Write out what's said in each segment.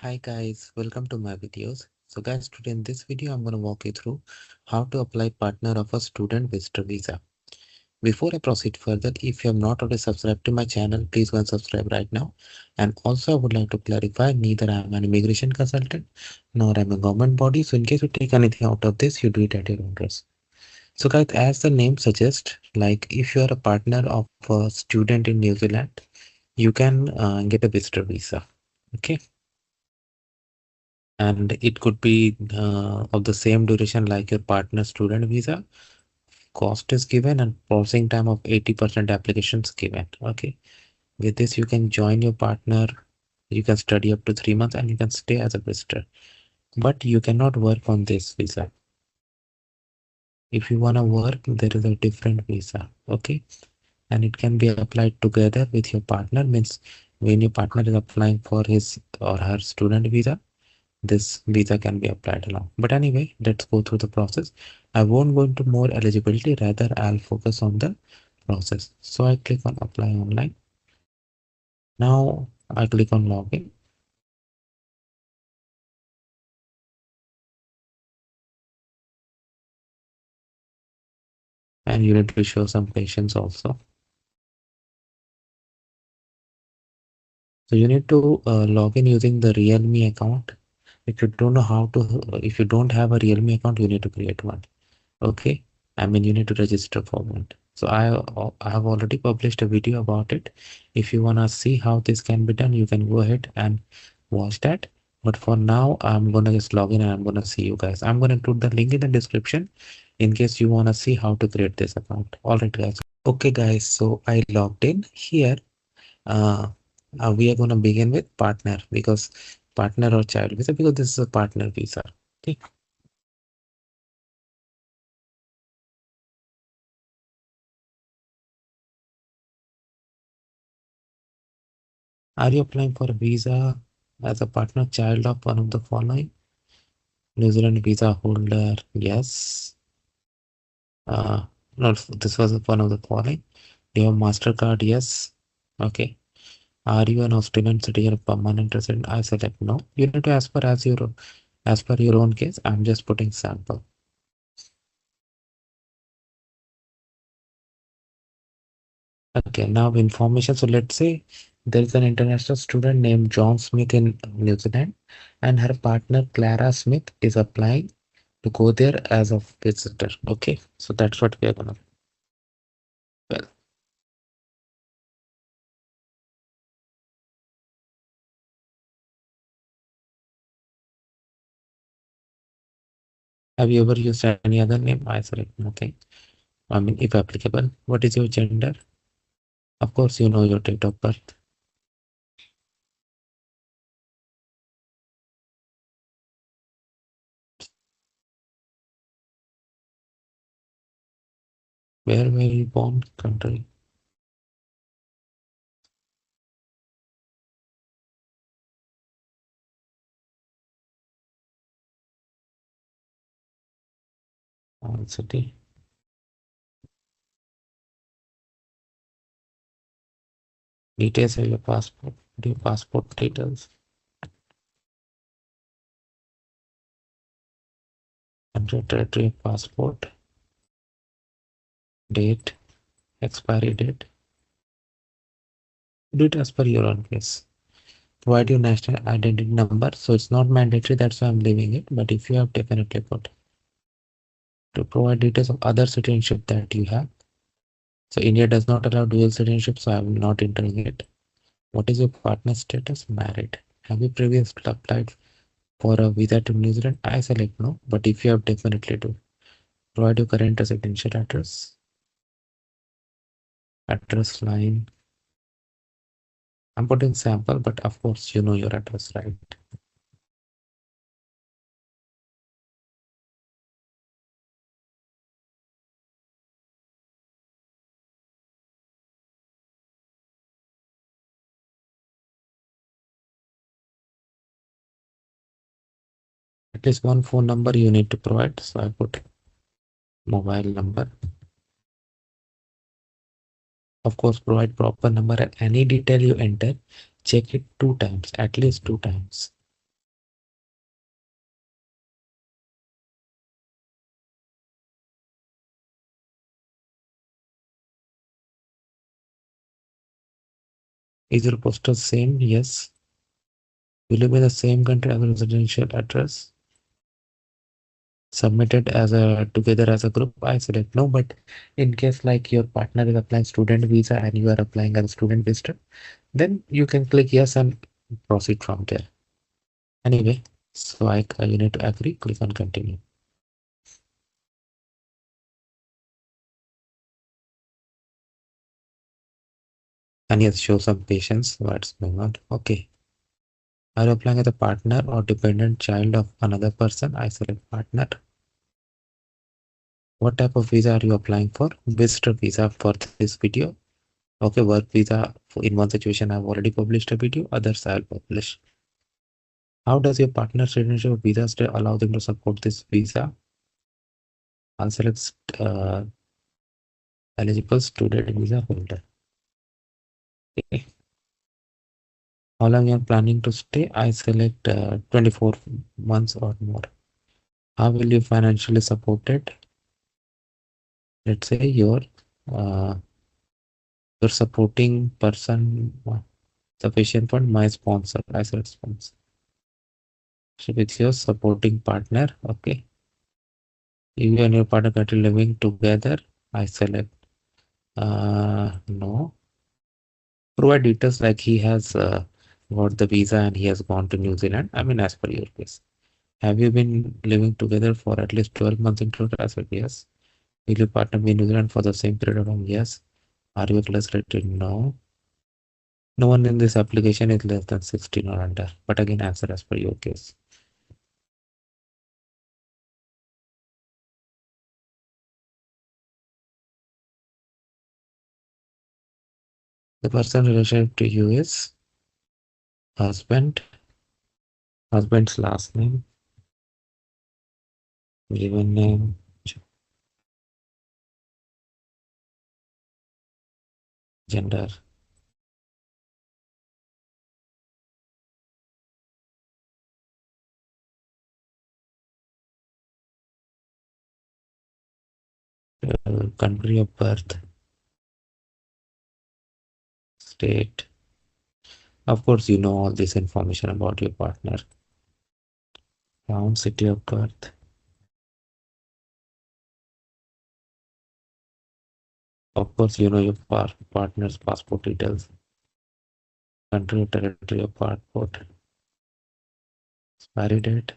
Hi guys, welcome to my videos. So guys, today in this video, I'm going to walk you through how to apply partner of a student visitor visa. Before I proceed further, if you have not already subscribed to my channel, please go and subscribe right now. And also I would like to clarify, neither I am an immigration consultant, nor I'm a government body. So in case you take anything out of this, you do it at your own risk. So guys, as the name suggests, like if you are a partner of a student in New Zealand, you can get a visitor visa. Okay. And it could be of the same duration like your partner student visa. Cost is given and processing time of 80% applications given. Okay, with this you can join your partner, you can study up to 3 months and you can stay as a visitor, but you cannot work on this visa. If you want to work, there is a different visa. Okay, and it can be applied together with your partner. Means when your partner is applying for his or her student visa, this visa can be applied along. But anyway, let's go through the process. I won't go into more eligibility, rather I'll focus on the process. So I click on apply online. Now I click on login, and you need to show some patience also. So you need to log in using the Realme account. If you don't know how to, if you don't have a Realme account, you need to create one. Okay, I mean you need to register for one. So I have already published a video about it. If you want to see how this can be done, you can go ahead and watch that. But for now, I'm gonna just log in and I'm gonna see you guys. I'm gonna include the link in the description in case you want to see how to create this account. All right guys. Okay guys, so I logged in here. uh, we are gonna begin with partner, because partner or child visa, because this is a partner visa. Okay. Are you applying for a visa as a partner child of one of the following? New Zealand visa holder, yes. No, this was one of the following. Do you have MasterCard? Yes. Okay. Are you an Australian citizen or permanent resident? I select no. You need to as per your own case. I'm just putting sample. Okay, now information. So let's say there is an international student named John Smith in New Zealand, and her partner Clara Smith is applying to go there as a visitor. Okay, so that's what we are gonna. Well, have you ever used any other name? I select nothing. I mean, if applicable, what is your gender? Of course, you know your date of birth. Where were you born? Country. City. Details of your passport. Do your passport details. Country, territory, passport. Date. Expiry date. Do it as per your own case. Provide your national identity number. So it's not mandatory. That's why I'm leaving it. But if you have, definitely put. To provide details of other citizenship that you have. So India does not allow dual citizenship, so I'm not entering it. What is your partner status? Married. Have you previously applied for a visa to New Zealand? I select no, but if you have, definitely do. Provide your current residential address. Address line. I'm putting sample, but of course you know your address, right? At least one phone number you need to provide. So I put mobile number. Of course, provide proper number, and any detail you enter, check it 2 times, at least 2 times. Is your postal same? Yes. Will you be in the same country as a residential address? Submitted as a together as a group? I select no, but in case like your partner is applying student visa and you are applying as a student visitor, then you can click yes and proceed from there. Anyway, so you need to agree, click on continue. And yes, show some patience. What's going on? Okay. Are you applying as a partner or dependent child of another person? I select partner. What type of visa are you applying for? Visitor visa for this video. Okay, work visa. In one situation, I've already published a video. Others I'll publish. How does your partner's citizenship visa stay allow them to support this visa? I'll select uh, eligible student visa holder. Okay. How long you're planning to stay? I select 24 months or more. How will you financially support it? Let's say uh, your supporting person sufficient fund, my sponsor. I select sponsor. So with your supporting partner, okay. You and your partner currently living together. I select no. Provide details like he has got the visa and he has gone to New Zealand. I mean, as per your case. Have you been living together for at least 12 months in total? I said yes. Will your partner be in New Zealand for the same period of time? Yes. Are you a class rated? No. No one in this application is less than 16 or under. But again, answer as per your case. The person relationship to you is husband, husband's last name, given name, gender, country of birth, state. Of course, you know all this information about your partner. Town, city of birth. Of course, you know your partner's passport details, country or territory of passport, expiry date.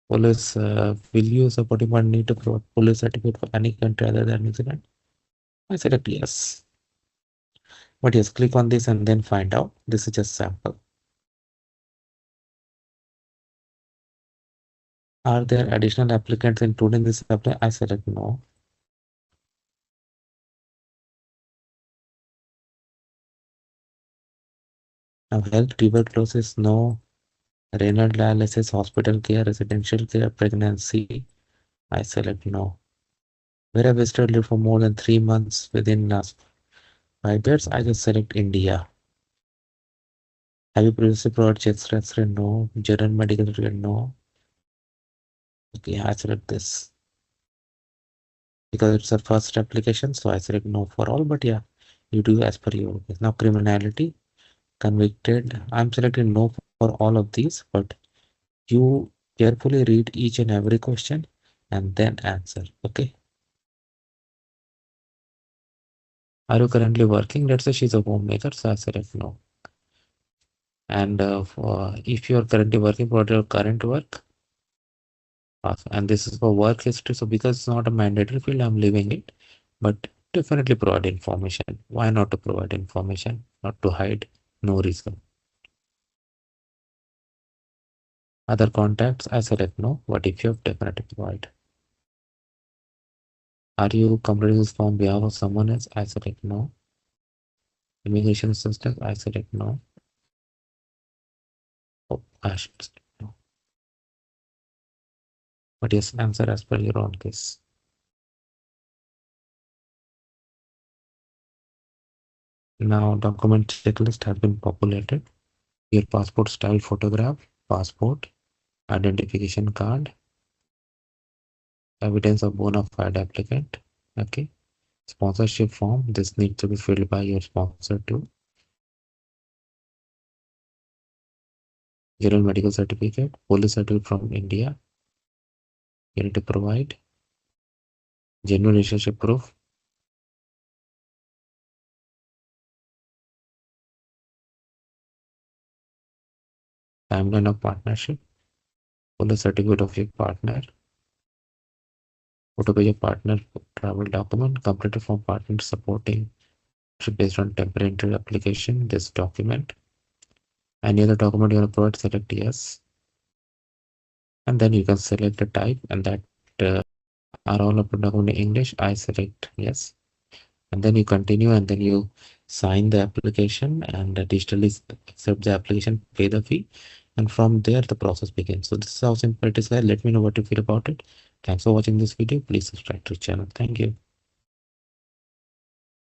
Police, will you supporting one need to provide police certificate for any country other than New Zealand? I select yes. But yes, click on this and then find out. This is just sample. Are there additional applicants including this apply? I select no. Now health, tuberculosis, no. Renal dialysis, hospital care, residential care, pregnancy. I select no. Where a visitor lived for more than 3 months within last 5 years, I just select India. Have you previously provided chest X-ray? No. General medical certificate? No. Okay, I select this because it's a first application, so I select no for all. But yeah, you do as per your case. Now criminality, convicted. I'm selecting no for all of these, but you carefully read each and every question and then answer. Okay. Are you currently working? Let's say she's a homemaker, so I select no. And if you are currently working for your current work, and this is for work history, so because it's not a mandatory field, I'm leaving it. But definitely provide information. Why not to provide information? Not to hide. No reason. Other contacts, I select no. What if you have definitely provide? Are you completing this form behalf of someone else? I select no. Immigration assistance, I select no. Oh, I should select no. But yes, answer as per your own case. Now, document checklist has been populated. Your passport style photograph, passport, identification card, evidence of bona fide applicant. Okay, sponsorship form. This needs to be filled by your sponsor too. General medical certificate, police certificate from India. You need to provide genuine relationship proof, timeline of partnership, police certificate of your partner, photocopy of partner travel document, completed from partner supporting based on temporary application. This document, any other document you want to provide, select yes, and then you can select the type, and that are all of the document in English. I select yes, and then you continue, and then you sign the application and digitally accept the application, pay the fee, and from there the process begins. So this is how simple it is, guys. Let me know what you feel about it. Thanks for watching this video. Please subscribe to the channel. Thank you.